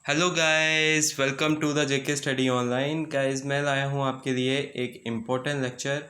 Hello guys, welcome to the JK study online. Guys, मैं लाया हूँ आपके लिए एक इम्पोर्टेंट लेक्चर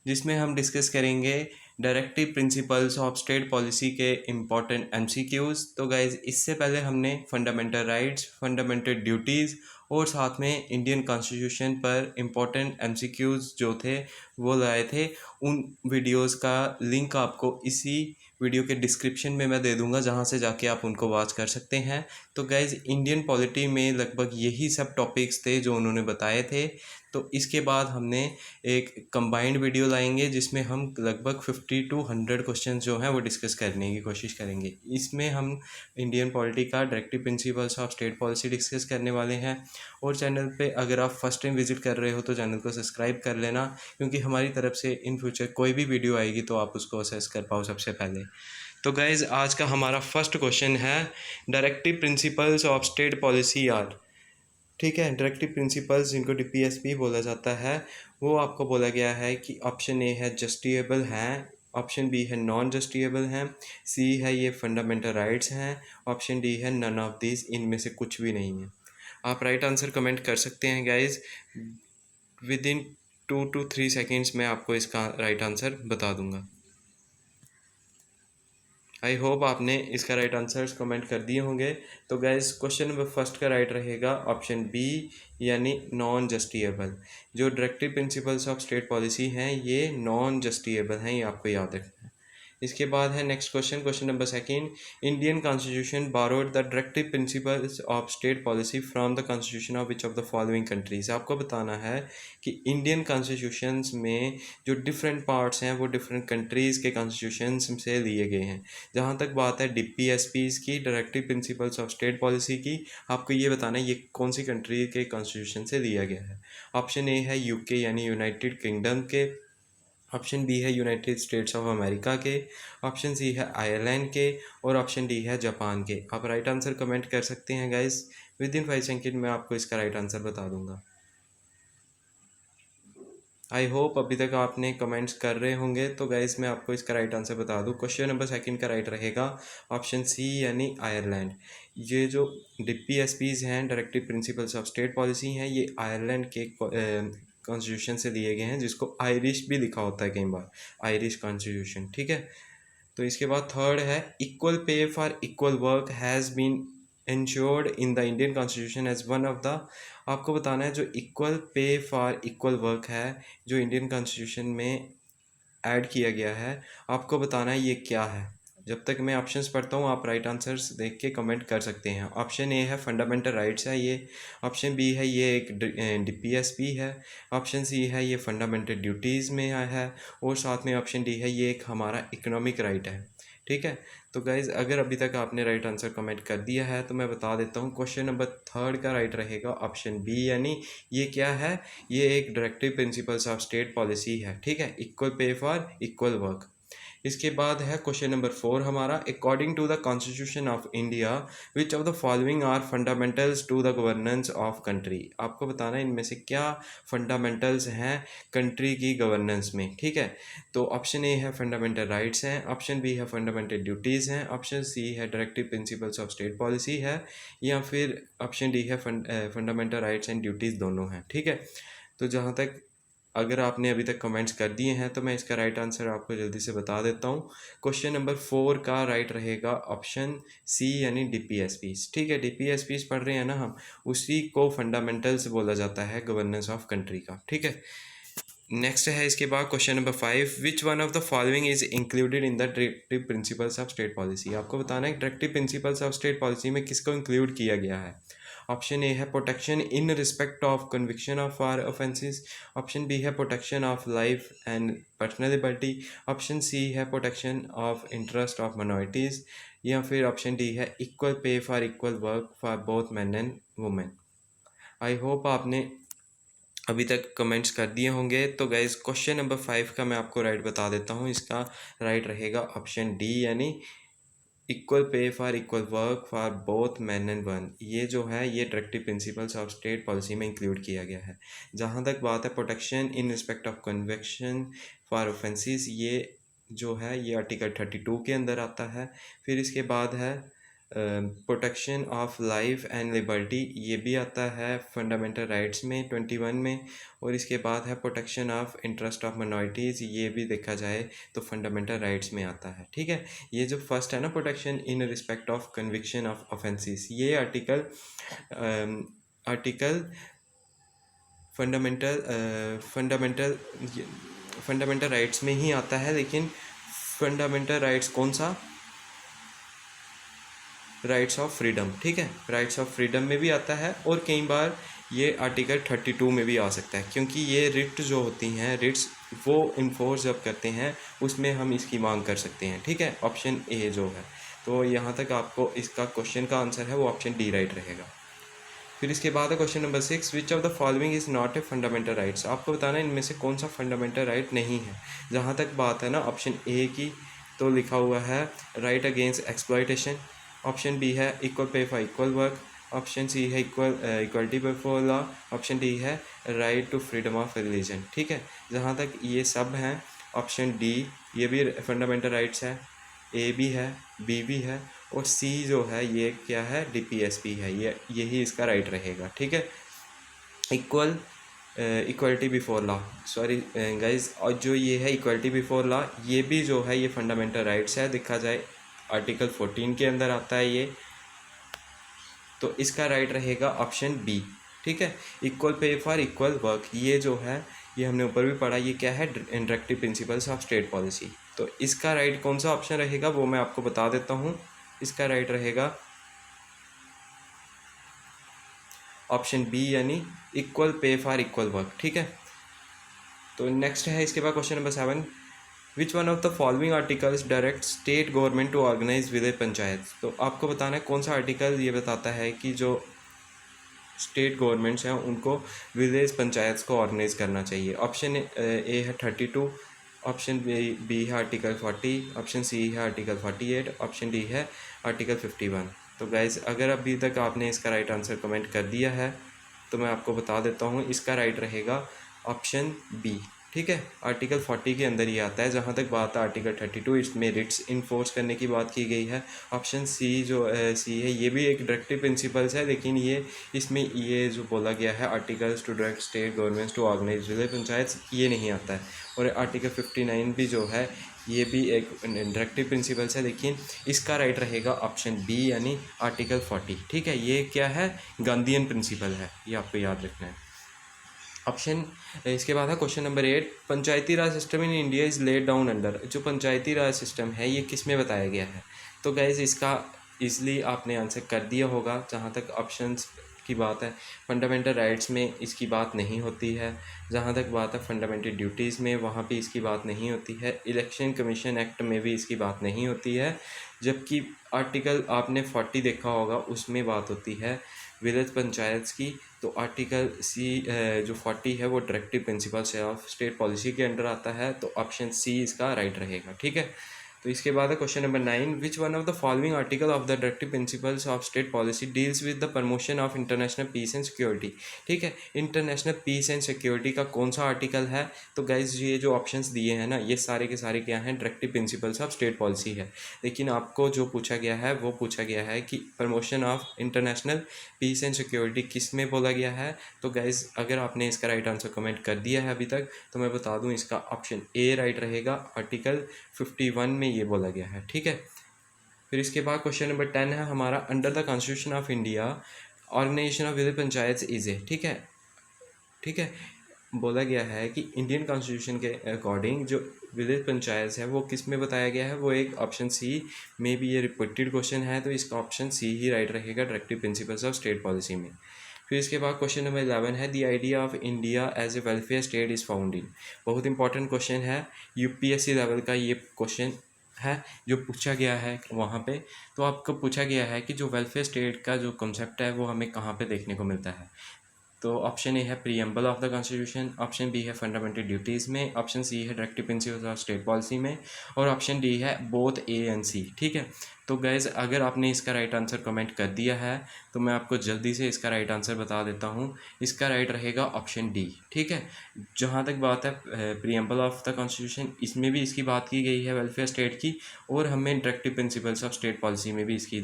जिसमें हम डिस्कस करेंगे directive principles of state policy के इम्पोर्टेंट एमसीक्यूज़। तो गाइस, इससे पहले हमने फंडामेंटल राइट्स, फंडामेंटल ड्यूटीज़ और साथ में इंडियन कॉन्स्टिट्यूशन पर इम्पोर्टेंट एमसीक्यूज़ जो थे वो लाए थे। उन वीडियोस का लिंक आपको इसी वीडियो के डिस्क्रिप्शन में मैं दे दूंगा, जहां से जाके आप उनको वॉच कर सकते हैं। तो गाइज़, इंडियन पॉलिटी में लगभग यही सब टॉपिक्स थे जो उन्होंने बताए थे। तो इसके बाद हमने एक कंबाइंड वीडियो लाएंगे जिसमें हम लगभग 50 to 100 क्वेश्चन जो हैं वो डिस्कस करने की कोशिश करेंगे। इसमें हम इंडियन पॉलिटी का directive principles of state policy discuss करने वाले हैं। और चैनल पे अगर आप फर्स्ट टाइम विजिट कर रहे हो तो चैनल को सब्सक्राइब कर लेना, क्योंकि हमारी तरफ से इन फ्यूचर कोई भी वीडियो आएगी तो आप उसको असेस कर पाओ सबसे पहले। तो गाइज़, आज का हमारा फर्स्ट क्वेश्चन है directive principles of state policy are. ठीक है, डायरेक्टिव प्रिंसिपल्स जिनको डीपीएसपी बोला जाता है, वो आपको बोला गया है कि ऑप्शन ए है जस्टिएबल हैं, ऑप्शन बी है नॉन जस्टिएबल हैं, सी है ये फंडामेंटल राइट्स हैं, ऑप्शन डी है नन ऑफ दिस, इनमें से कुछ भी नहीं है। आप राइट आंसर कमेंट कर सकते हैं guys. With in 2 to 3 seconds में आपको इसका राइट आंसर बता दूंगा। आई होप आपने इसका राइट आंसर्स कमेंट कर दिए होंगे। तो गैस, क्वेश्चन नंबर फर्स्ट का राइट रहेगा ऑप्शन बी, यानी नॉन जस्टिएबल। जो directive principles of state policy हैं ये नॉन जस्टिएबल हैं, ये आपको याद रखना है। इसके बाद है next question, question number second. Indian constitution borrowed the directive principles of state policy from the constitution of which of the following countries. आपको बताना है कि इंडियन कॉन्स्टिट्यूशंस में जो डिफरेंट पार्ट्स हैं वो डिफरेंट कंट्रीज़ के कॉन्स्टिट्यूशंस से लिए गए हैं। जहाँ तक बात है डीपीएसपीज़ की, directive principles of state policy की, आपको ये बताना है ये कौन सी कंट्री के कॉन्स्टिट्यूशन से लिया गया है। ऑप्शन ए है यूके यानी यूनाइटेड किंगडम के, ऑप्शन बी है यूनाइटेड स्टेट्स ऑफ अमेरिका के, ऑप्शन सी है आयरलैंड के, और ऑप्शन डी है जापान के। आप राइट आंसर कमेंट कर सकते हैं गाइस। विद इन 5 सेकेंड में आपको इसका राइट आंसर बता दूंगा। आई होप अभी तक आपने कमेंट्स कर रहे होंगे। तो गाइस, मैं आपको इसका राइट आंसर बता दूं। क्वेश्चन नंबर सेकंड का राइट रहेगा ऑप्शन सी, यानी आयरलैंड। ये जो डीपीएसपीज़ हैं, directive principles of state policy हैं, ये आयरलैंड के कॉन्स्टिट्यूशन से लिए गए हैं, जिसको आयरिश भी लिखा होता है कई बार, आयरिश कॉन्स्टिट्यूशन। ठीक है। तो इसके बाद थर्ड है equal pay for equal work has been ensured in the Indian constitution as one of the. आपको बताना है जो equal pay for equal work है जो इंडियन कॉन्स्टिट्यूशन में ऐड किया गया है, आपको बताना है ये क्या है। जब तक मैं ऑप्शंस पढ़ता हूँ आप राइट आंसर्स देख के कमेंट कर सकते हैं। ऑप्शन ए है फंडामेंटल राइट्स है ये, ऑप्शन बी है ये एक डीपीएसपी है, ऑप्शन सी है ये फंडामेंटल ड्यूटीज़ में है, और साथ में ऑप्शन डी है ये एक हमारा इकोनॉमिक राइट है। ठीक है। तो गाइज़, अगर अभी तक आपने राइट आंसर कमेंट कर दिया है तो मैं बता देता हूँ, क्वेश्चन नंबर थर्ड का राइट रहेगा ऑप्शन बी, यानी ये क्या है, ये एक directive principles of state policy है। ठीक है, equal pay for equal work. इसके बाद है क्वेश्चन नंबर फोर हमारा, according to the constitution of India which of the following are fundamentals to the governance of country. आपको बताना है इनमें से क्या फंडामेंटल्स हैं कंट्री की गवर्नेंस में। ठीक है। तो ऑप्शन ए है फंडामेंटल राइट्स हैं, ऑप्शन बी है फंडामेंटल ड्यूटीज़ हैं, ऑप्शन सी है directive principles of state policy है, या फिर ऑप्शन डी है फंडामेंटल राइट्स एंड ड्यूटीज़ दोनों हैं। ठीक है। तो जहाँ तक अगर आपने अभी तक कमेंट्स कर दिए हैं तो मैं इसका राइट आंसर आपको जल्दी से बता देता हूँ। क्वेश्चन नंबर फोर का राइट रहेगा ऑप्शन सी, यानी डीपीएसपीज। ठीक है, डीपीएसपीज पढ़ रहे हैं ना हम, उसी को फंडामेंटल्स बोला जाता है गवर्नेंस ऑफ कंट्री का। ठीक है। नेक्स्ट है इसके बाद question number five, which one of the following is included in the directive principles of state policy. आपको बताना है directive principles of state policy में किसको इंक्लूड किया गया है। ऑप्शन ए है protection in respect of conviction of or offences, option B है protection of life and personal liberty, option C है protection of interest of minorities, या फिर ऑप्शन डी है equal pay for equal work for both man and women. I hope आपने अभी तक comments कर दिए होंगे। तो गाइज, क्वेश्चन नंबर फाइव का मैं आपको राइट बता देता हूँ। इसका राइट रहेगा ऑप्शन डी, यानी equal pay for equal work for both man and one. ये जो है ये directive principles of state policy में इंक्लूड किया गया है। जहाँ तक बात है protection in respect of conviction for offences, ये जो है ये आर्टिकल 32 के अंदर आता है। फिर इसके बाद है protection of life and liberty, ये भी आता है फंडामेंटल राइट्स में 21 में। और इसके बाद है protection of interest of minorities, ये भी देखा जाए तो फंडामेंटल राइट्स में आता है। ठीक है, ये जो फर्स्ट है ना, protection in respect of conviction of offences, ये आर्टिकल फंडामेंटल फंडामेंटल राइट्स में ही आता है। लेकिन फंडामेंटल राइट्स कौन सा, राइट्स ऑफ फ्रीडम। ठीक है, राइट्स ऑफ फ्रीडम में भी आता है, और कई बार ये आर्टिकल 32 में भी आ सकता है, क्योंकि ये रिट जो होती हैं, रिट्स वो इन्फोर्स जब करते हैं उसमें हम इसकी मांग कर सकते हैं। ठीक है, ऑप्शन ए जो है, तो यहाँ तक आपको इसका क्वेश्चन का आंसर है वो ऑप्शन डी राइट रहेगा। फिर इसके बाद है question number 6, which of the following is not a fundamental rights. आपको बताना है इनमें से कौन सा फंडामेंटल राइट नहीं है। जहाँ तक बात है ना ऑप्शन ए की, तो लिखा हुआ है right against exploitation, option B है equal pay for equal work, option C है equality before law, option D है right to freedom of religion. ठीक है, जहाँ तक ये सब हैं, ऑप्शन डी ये भी फंडामेंटल राइट्स है, ए भी है, बी भी है, और सी जो है ये क्या है, डीपीएसपी है, ये यही इसका राइट रहेगा। ठीक है, equality before law, sorry guys, और जो ये है इक्वलिटी बिफोर लॉ, ये भी जो है ये फंडामेंटल राइट्स है, देखा जाए आर्टिकल 14 के अंदर आता है ये, तो इसका राइट रहेगा ऑप्शन बी। ठीक है, equal pay for equal work, ये जो है ये हमने ऊपर भी पढ़ा, ये क्या है, directive principles of state policy. तो इसका राइट कौन सा ऑप्शन रहेगा वो मैं आपको बता देता हूँ। इसका राइट रहेगा ऑप्शन बी, यानी equal pay for equal work. ठीक है, तो नेक्स्ट है इसके बाद question number 7, which one of the following articles direct state government to organise village panchayat. तो आपको बताना है कौन सा आर्टिकल ये बताता है कि जो स्टेट गवर्नमेंट्स हैं उनको विलेज पंचायत को ऑर्गेनाइज करना चाहिए। ऑप्शन ए है 32, ऑप्शन बी है आर्टिकल 40, ऑप्शन सी है आर्टिकल 48, ऑप्शन डी है आर्टिकल 51। तो गाइज अगर अभी तक आपने इसका राइट आंसर कमेंट कर दिया है तो मैं आपको बता देता हूँ, इसका राइट रहेगा ऑप्शन बी। ठीक है, आर्टिकल 40 के अंदर ये आता है। जहाँ तक बात है आर्टिकल 32, इसमें रिट्स इन्फोर्स करने की बात की गई है। ऑप्शन सी जो सी है ये भी एक डायरेक्टिव प्रिंसिपल्स है, लेकिन ये इसमें ये जो बोला गया है articles to direct state governments to organise village panchayat, ये नहीं आता है। और आर्टिकल 59 भी जो है ये भी एक डायरेक्टिव प्रिंसिपल्स है, लेकिन इसका राइट रहेगा ऑप्शन बी, यानी आर्टिकल 40। ठीक है, ये क्या है, गांधीयन प्रिंसिपल है, ये आपको याद रखना है। ऑप्शन इसके बाद है question number 8, Panchayati Raj system in India is laid down under. जो पंचायती राज सिस्टम है ये किस में बताया गया है। तो गाइज इसका ईज़िली आपने आंसर कर दिया होगा। जहाँ तक ऑप्शंस की बात है, फंडामेंटल राइट्स में इसकी बात नहीं होती है। जहाँ तक बात है फंडामेंटल ड्यूटीज़ में, वहाँ भी इसकी बात नहीं होती है। इलेक्शन कमीशन एक्ट में भी इसकी बात नहीं होती है। जबकि आर्टिकल आपने 40 देखा होगा, उसमें बात होती है विलेज पंचायत की। तो आर्टिकल सी जो 40 है वो directive principles of state policy के अंडर आता है, तो ऑप्शन सी इसका राइट रहेगा। ठीक है, तो इसके बाद है question number 9, which one of the following article of the directive principles of state policy deals with the promotion of international peace and security. ठीक है, इंटरनेशनल पीस एंड सिक्योरिटी का कौन सा आर्टिकल है। तो गाइज ये जो ऑप्शंस दिए हैं ना, ये सारे के सारे क्या हैं, directive principles of state policy है। लेकिन आपको जो पूछा गया है वो पूछा गया है कि promotion of international peace and security किस में बोला गया है। तो गाइज अगर आपने इसका राइट आंसर कमेंट कर दिया है अभी तक, तो मैं बता दूं इसका ऑप्शन ए राइट रहेगा, आर्टिकल 51 में ये बोला गया है। ठीक है, फिर इसके बाद क्वेश्चन नंबर 10 है हमारा, under the constitution of India organisation of village panchayat is a. ठीक है, ठीक है, बोला गया है कि इंडियन कॉन्स्टिट्यूशन के अकॉर्डिंग जो विलेज पंचायत है वो किस में बताया गया है, वो एक ऑप्शन सी में भी ये रिपीटेड क्वेश्चन है, तो इसका ऑप्शन सी ही राइट रहेगा, directive principles of state policy में। फिर इसके बाद क्वेश्चन नंबर 11 है, the idea of India as a welfare state is found in. बहुत इंपॉर्टेंट क्वेश्चन है, यूपीएससी लेवल का ये क्वेश्चन है जो पूछा गया है वहाँ पे। तो आपको पूछा गया है कि जो वेलफेयर स्टेट का जो कॉन्सेप्ट है वो हमें कहाँ पे देखने को मिलता है। तो ऑप्शन ए है preamble of the constitution, option B है फंडामेंटल ड्यूटीज़ में, ऑप्शन सी है directive principles of state policy में, और ऑप्शन डी है बोथ ए एंड सी। ठीक है, तो गैज़ अगर आपने इसका राइट आंसर कमेंट कर दिया है तो मैं आपको जल्दी से इसका राइट आंसर बता देता हूँ। इसका राइट रहेगा ऑप्शन डी। ठीक है, जहाँ तक बात है प्रीएम्बल ऑफ द कॉन्स्टिट्यूशन, इसमें भी इसकी बात की गई है वेलफेयर स्टेट की, और हमें directive principles of state policy में भी इसकी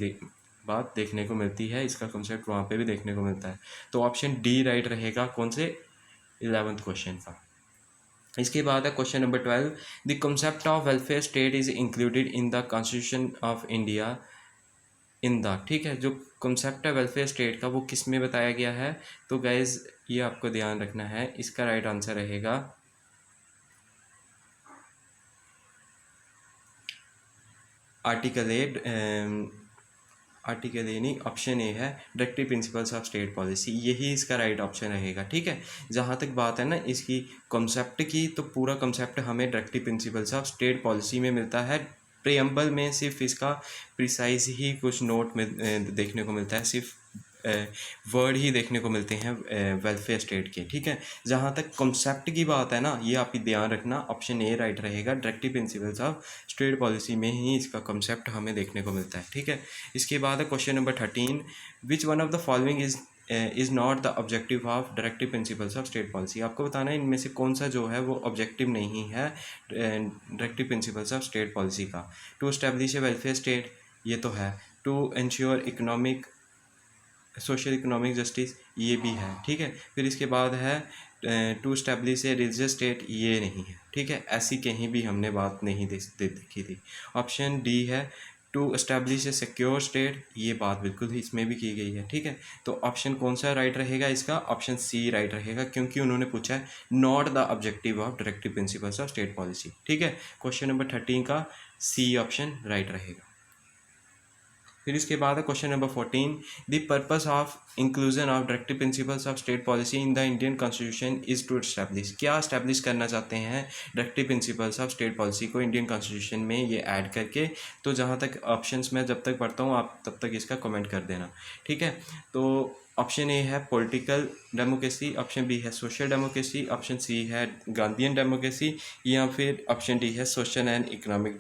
बात देखने को मिलती है, इसका कॉन्सेप्ट वहाँ पे भी देखने को मिलता है। तो ऑप्शन डी राइट रहेगा कौन से 11th क्वेश्चन का। इसके बाद है question number 12, the concept of welfare state is included in the constitution of India in the, ठीक है, जो कंसेप्ट है वेलफेयर स्टेट का वो किस में बताया गया है। तो गाइज ये आपको ध्यान रखना है, इसका राइट आंसर रहेगा आर्टिकल 8, आर्टिकल ए नहीं, ऑप्शन ए है directive principles of state policy, यही इसका राइट ऑप्शन रहेगा। ठीक है, जहाँ तक बात है ना इसकी कॉन्सेप्ट की, तो पूरा कॉन्सेप्ट हमें directive principles of state policy में मिलता है। प्रेम्बल में सिर्फ इसका प्रिसाइज ही कुछ नोट में देखने को मिलता है, सिर्फ वर्ड ही देखने को मिलते हैं वेलफेयर स्टेट के। ठीक है, जहाँ तक कॉन्सेप्ट की बात है ना, ये आप ध्यान रखना, ऑप्शन ए राइट रहेगा, directive principles of state policy में ही इसका कॉन्सेप्ट हमें देखने को मिलता है। ठीक है, इसके बाद है question number 13, which one of the following is not the objective of directive principles of state policy. आपको बताना है इनमें से कौन सा जो है वो ऑब्जेक्टिव नहीं है directive principles of state policy का। To establish a welfare state, ये तो है। To ensure economic social economic justice, ये भी है। ठीक है, फिर इसके बाद है to establish a religious state, ये नहीं है। ठीक है, ऐसी कहीं भी हमने बात नहीं देखी थी। ऑप्शन डी है to establish a secure state, ये बात बिल्कुल ही इसमें भी की गई है। ठीक है, तो ऑप्शन कौन सा राइट रहेगा इसका, ऑप्शन सी राइट रहेगा, क्योंकि उन्होंने पूछा है not the objective of directive principles of state policy. ठीक है, क्वेश्चन नंबर 13 का सी ऑप्शन राइट रहेगा। फिर इसके बाद है question number 14, the purpose of inclusion of directive principles of state policy in the Indian constitution is to establish, क्या establish करना चाहते हैं directive principles of state policy को इंडियन कॉन्स्टिट्यूशन में, ये ऐड करके। तो जहाँ तक ऑप्शंस मैं जब तक पढ़ता हूँ आप तब तक इसका कमेंट कर देना। ठीक है, तो ऑप्शन ए है पॉलिटिकल डेमोक्रेसी, ऑप्शन बी है सोशल डेमोक्रेसी, ऑप्शन सी है गांधीयन डेमोक्रेसी, या फिर ऑप्शन डी है सोशल एंड इकोनॉमिक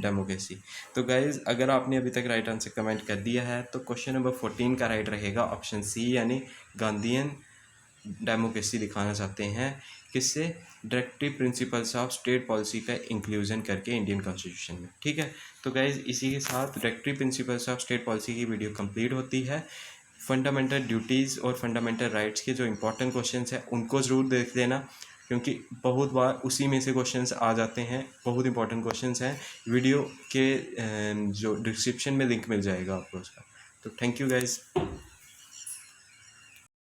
डेमोक्रेसी। तो गाइज अगर आपने अभी तक राइट आंसर कमेंट कर दिया है तो क्वेश्चन नंबर 14 का राइट रहेगा ऑप्शन सी, यानी गांधीयन डेमोक्रेसी दिखाना चाहते हैं, किससे, directive principles of state policy का इंक्लूजन करके इंडियन कॉन्स्टिट्यूशन में। ठीक है, तो गाइज इसी के साथ directive principles of state policy की वीडियो कंप्लीट होती है। फंडामेंटल ड्यूटीज़ और फंडामेंटल राइट्स के जो इंपॉर्टेंट क्वेश्चंस हैं उनको ज़रूर देख लेना, क्योंकि बहुत बार उसी में से क्वेश्चंस आ जाते हैं, बहुत इंपॉर्टेंट क्वेश्चंस हैं। वीडियो के जो डिस्क्रिप्शन में लिंक मिल जाएगा आपको उसका। तो थैंक यू गाइज़।